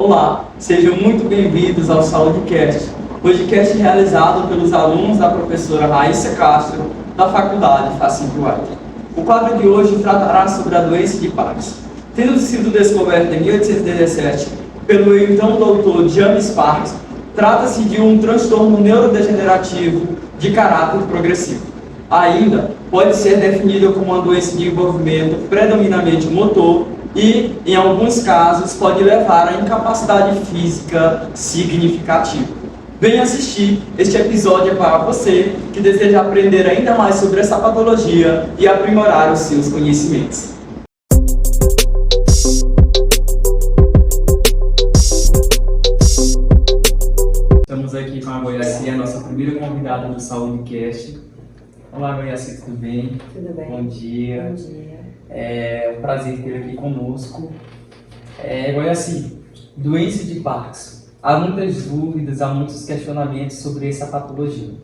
Olá, sejam muito bem-vindos ao SaúdeCast, podcast realizado pelos alunos da professora Raíssa Castro, da Faculdade Facimp White. O quadro de hoje tratará sobre a doença de Parkinson. Tendo sido descoberta em 1817 pelo então doutor James Parkinson, trata-se de um transtorno neurodegenerativo de caráter progressivo. Ainda pode ser definida como uma doença de envolvimento predominantemente motor e, em alguns casos, pode levar à incapacidade física significativa. Venha assistir, este episódio é para você que deseja aprender ainda mais sobre essa patologia e aprimorar os seus conhecimentos. Estamos aqui com a Goiaci, a nossa primeira convidada do SaúdeCast. Olá, Goiaci, tudo bem? Tudo bem. Bom dia. Bom dia. É um prazer ter aqui conosco. Goiaci, doença de Parkinson. Há muitas dúvidas, há muitos questionamentos sobre essa patologia.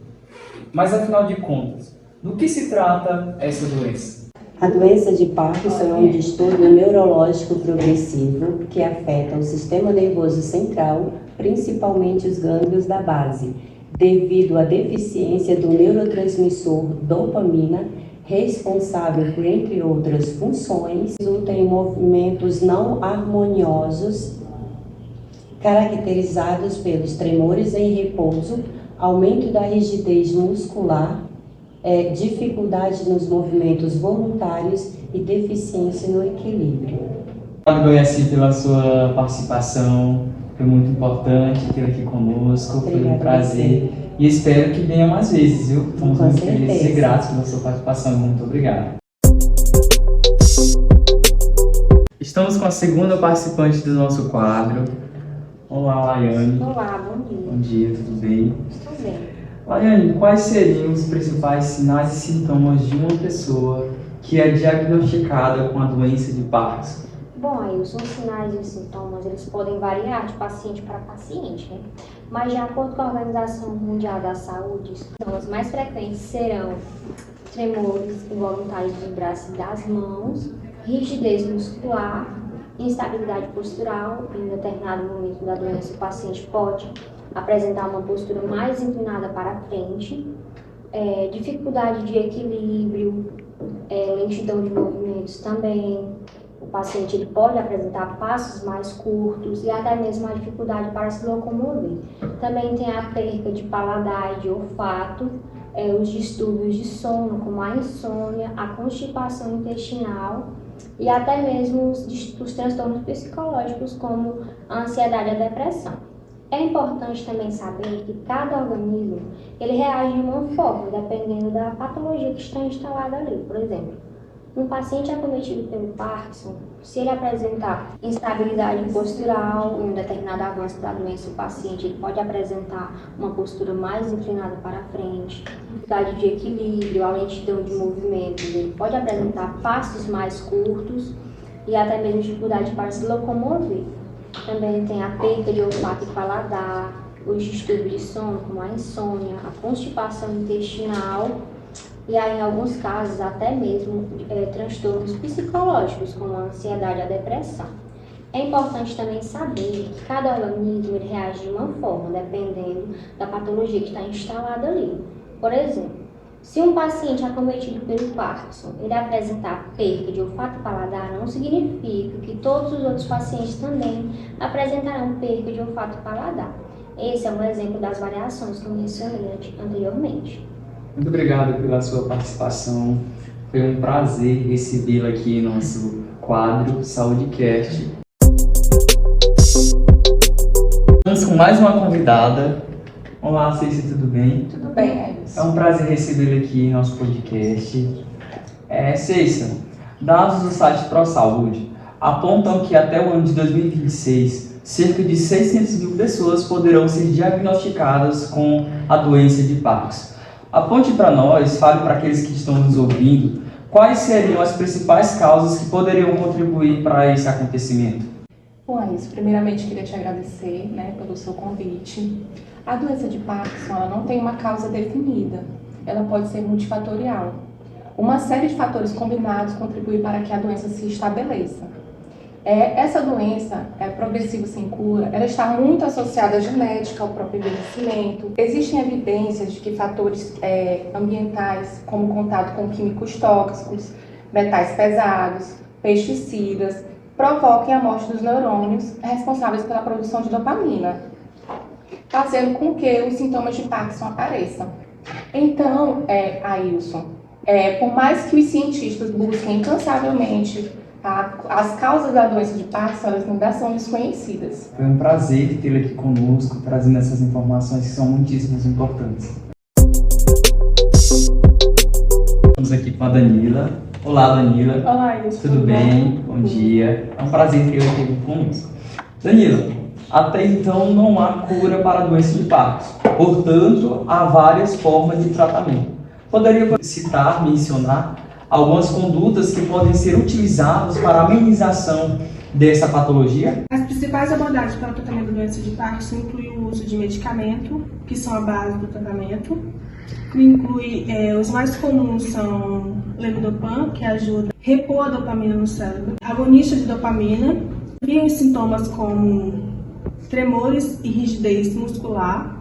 Mas, afinal de contas, do que se trata essa doença? A doença de Parkinson é um distúrbio neurológico progressivo que afeta o sistema nervoso central, principalmente os gânglios da base, devido à deficiência do neurotransmissor dopamina, responsável por, entre outras funções, resulta em movimentos não harmoniosos, caracterizados pelos tremores em repouso, aumento da rigidez muscular, dificuldade nos movimentos voluntários e deficiência no equilíbrio. Obrigado, Goiaci, pela sua participação. Foi muito importante ter aqui conosco. Obrigada, foi um prazer. E espero que venha mais vezes, viu? Estamos muito felizes e gratos pela sua participação. Muito obrigado. Estamos com a segunda participante do nosso quadro. Olá, Laiane. Olá, bom dia. Bom dia, tudo bem? Estou bem. Laiane, quais seriam os principais sinais e sintomas de uma pessoa que é diagnosticada com a doença de Parkinson? Bom, aí os sinais e os sintomas, eles podem variar de paciente para paciente, né? Mas de acordo com a Organização Mundial da Saúde, os sintomas mais frequentes serão tremores involuntários dos braços e das mãos, rigidez muscular, instabilidade postural. Em determinado momento da doença, o paciente pode apresentar uma postura mais inclinada para a frente, dificuldade de equilíbrio, lentidão de movimentos também. O paciente ele pode apresentar passos mais curtos e até mesmo a dificuldade para se locomover. Também tem a perda de paladar e de olfato, os distúrbios de sono, como a insônia, a constipação intestinal e até mesmo os transtornos psicológicos, como a ansiedade e a depressão. É importante também saber que cada organismo ele reage de uma forma, dependendo da patologia que está instalada ali. Por exemplo, um paciente acometido pelo Parkinson, se ele apresentar instabilidade postural, em um determinado avanço da doença, o paciente ele pode apresentar uma postura mais inclinada para a frente, dificuldade de equilíbrio, a lentidão de movimentos, ele pode apresentar passos mais curtos e até mesmo dificuldade para se locomover. Também tem a perda de olfato e paladar, os distúrbios de sono, como a insônia, a constipação intestinal, e aí, em alguns casos, até mesmo transtornos psicológicos, como a ansiedade e a depressão. É importante também saber que cada organismo ele reage de uma forma, dependendo da patologia que está instalada ali. Por exemplo, se um paciente acometido pelo Parkinson ele apresentar perda de olfato e paladar, não significa que todos os outros pacientes também apresentarão perda de olfato e paladar. Esse é um exemplo das variações que eu mencionei anteriormente. Muito obrigado pela sua participação. Foi um prazer recebê-la aqui em nosso quadro SaúdeCast. Estamos com mais uma convidada. Olá, Ceci, tudo bem? Tudo bem, Elis. É um prazer recebê-la aqui em nosso podcast. Ceci, dados do site ProSaúde apontam que até o ano de 2026, cerca de 600 mil pessoas poderão ser diagnosticadas com a doença de Parkinson. Aponte para nós, fale para aqueles que estão nos ouvindo, quais seriam as principais causas que poderiam contribuir para esse acontecimento? Bom, Elis, primeiramente queria te agradecer, pelo seu convite. A doença de Parkinson ela não tem uma causa definida, ela pode ser multifatorial. Uma série de fatores combinados contribui para que a doença se estabeleça. Essa doença progressiva sem cura, ela está muito associada à genética, ao próprio envelhecimento. Existem evidências de que fatores ambientais, como contato com químicos tóxicos, metais pesados, pesticidas, provoquem a morte dos neurônios responsáveis pela produção de dopamina, fazendo com que os sintomas de Parkinson apareçam. Então, Ailson, por mais que os cientistas busquem incansavelmente as causas da doença de Parkinson, elas ainda são desconhecidas. Foi um prazer tê-lo aqui conosco, trazendo essas informações que são muitíssimo importantes. Estamos aqui com a Danila. Olá, Danila. Olá, Ilson. Tudo bem? Bom dia. É um prazer tê-la aqui conosco. Danila, até então não há cura para a doença de Parkinson. Portanto, há várias formas de tratamento. Poderia citar, mencionar algumas condutas que podem ser utilizadas para a amenização dessa patologia? As principais abordagens para o tratamento da doença de Parkinson incluem o uso de medicamento, que são a base do tratamento. Os mais comuns são levodopa, que ajuda a repor a dopamina no cérebro, agonista de dopamina, e sintomas como tremores e rigidez muscular.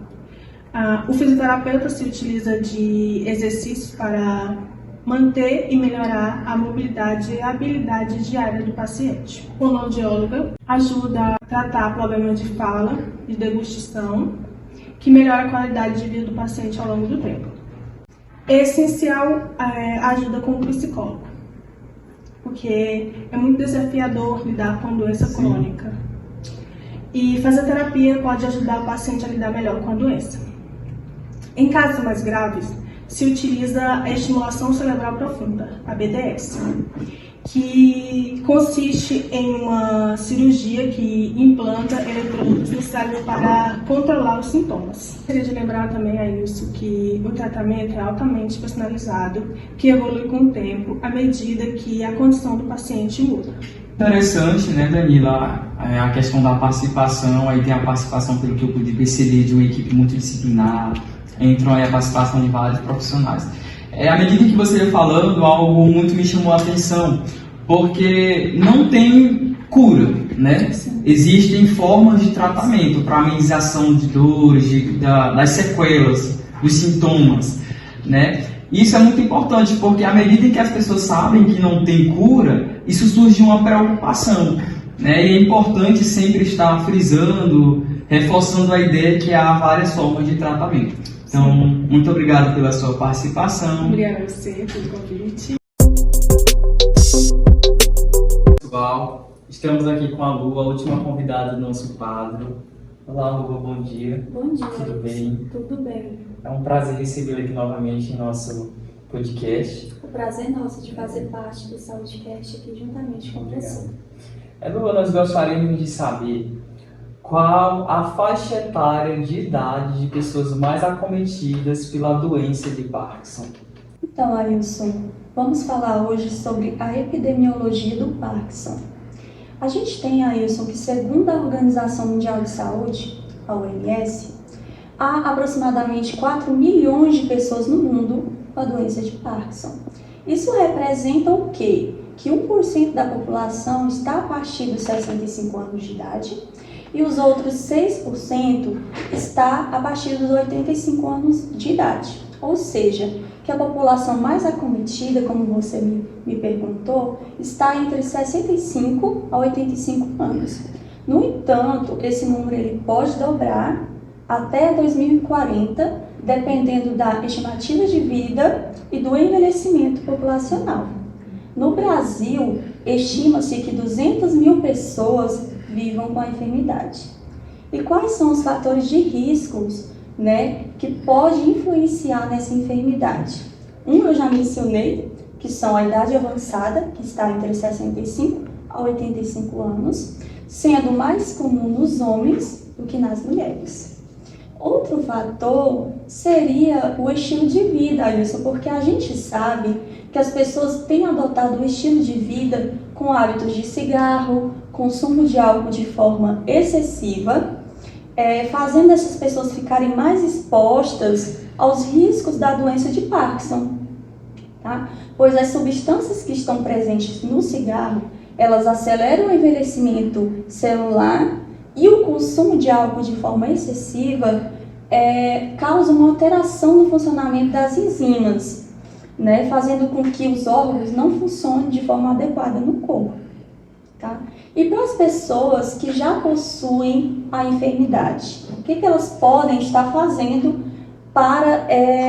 O fisioterapeuta se utiliza de exercícios para manter e melhorar a mobilidade e a habilidade diária do paciente. O fonoaudiólogo ajuda a tratar problemas de fala e degustação, que melhora a qualidade de vida do paciente ao longo do tempo. Essencial ajuda com o psicólogo, porque é muito desafiador lidar com doença crônica. E fazer terapia pode ajudar o paciente a lidar melhor com a doença. Em casos mais graves, se utiliza a estimulação cerebral profunda, a BDS, que consiste em uma cirurgia que implanta eletrodos no cérebro para controlar os sintomas. Gostaria de lembrar também a isso que o tratamento é altamente personalizado, que evolui com o tempo, à medida que a condição do paciente muda. Interessante, né, Danila, a questão da participação, aí tem a participação, pelo que eu pude perceber, de uma equipe multidisciplinar, entram aí a participação de vários profissionais. À medida que você ia falando, algo muito me chamou a atenção, porque não tem cura, né? Existem formas de tratamento para amenização de dores, das sequelas, dos sintomas, né? Isso é muito importante, porque à medida que as pessoas sabem que não tem cura, isso surge uma preocupação, né? E é importante sempre estar frisando, reforçando a ideia que há várias formas de tratamento. Então, muito obrigado pela sua participação. Obrigada a você pelo convite. Pessoal, estamos aqui com a Lu, a última convidada do nosso quadro. Olá, Lu, bom dia. Bom dia. Tudo bem? Tudo bem. É um prazer recebê-la aqui novamente em nosso podcast. O prazer é nosso de fazer parte do SaúdeCast aqui juntamente com você. Lu, nós gostaríamos de saber qual a faixa etária de idade de pessoas mais acometidas pela doença de Parkinson. Então, Ailson, vamos falar hoje sobre a epidemiologia do Parkinson. A gente tem, Ailson, que segundo a Organização Mundial de Saúde, a OMS, há aproximadamente 4 milhões de pessoas no mundo com a doença de Parkinson. Isso representa o quê? Que 1% da população está a partir dos 65 anos de idade e os outros 6% está a partir dos 85 anos de idade. Ou seja, que a população mais acometida, como você me perguntou, está entre 65 a 85 anos. No entanto, esse número ele pode dobrar até 2040, dependendo da estimativa de vida e do envelhecimento populacional. No Brasil, estima-se que 200 mil pessoas vivam com a enfermidade. E quais são os fatores de riscos, que podem influenciar nessa enfermidade? Eu já mencionei, que são a idade avançada, que está entre 65 a 85 anos, sendo mais comum nos homens do que nas mulheres. Outro fator seria o estilo de vida, Ailson, porque a gente sabe que as pessoas têm adotado um estilo de vida com hábitos de cigarro, consumo de álcool de forma excessiva, fazendo essas pessoas ficarem mais expostas aos riscos da doença de Parkinson, tá? Pois as substâncias que estão presentes no cigarro, elas aceleram o envelhecimento celular e o consumo de álcool de forma excessiva causa uma alteração no funcionamento das enzimas, né, fazendo com que os órgãos não funcionem de forma adequada no corpo. Tá? E para as pessoas que já possuem a enfermidade, o que elas podem estar fazendo para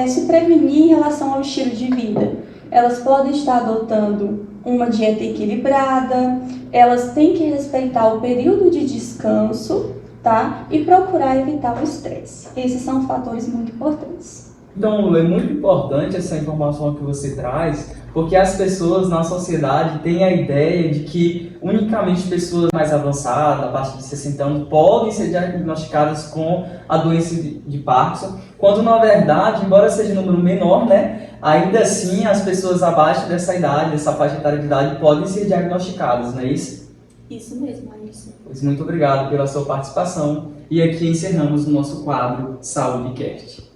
se prevenir em relação ao estilo de vida? Elas podem estar adotando uma dieta equilibrada, elas têm que respeitar o período de descanso, tá? E procurar evitar o estresse. Esses são fatores muito importantes. Então, é muito importante essa informação que você traz, porque as pessoas na sociedade têm a ideia de que unicamente pessoas mais avançadas, a partir de 60 anos, podem ser diagnosticadas com a doença de Parkinson, quando na verdade, embora seja um número menor, né, ainda assim as pessoas abaixo dessa idade, dessa faixa etária de idade, podem ser diagnosticadas, não é isso? Isso mesmo, Alisson. Pois muito obrigado pela sua participação e aqui encerramos o nosso quadro SaúdeCast.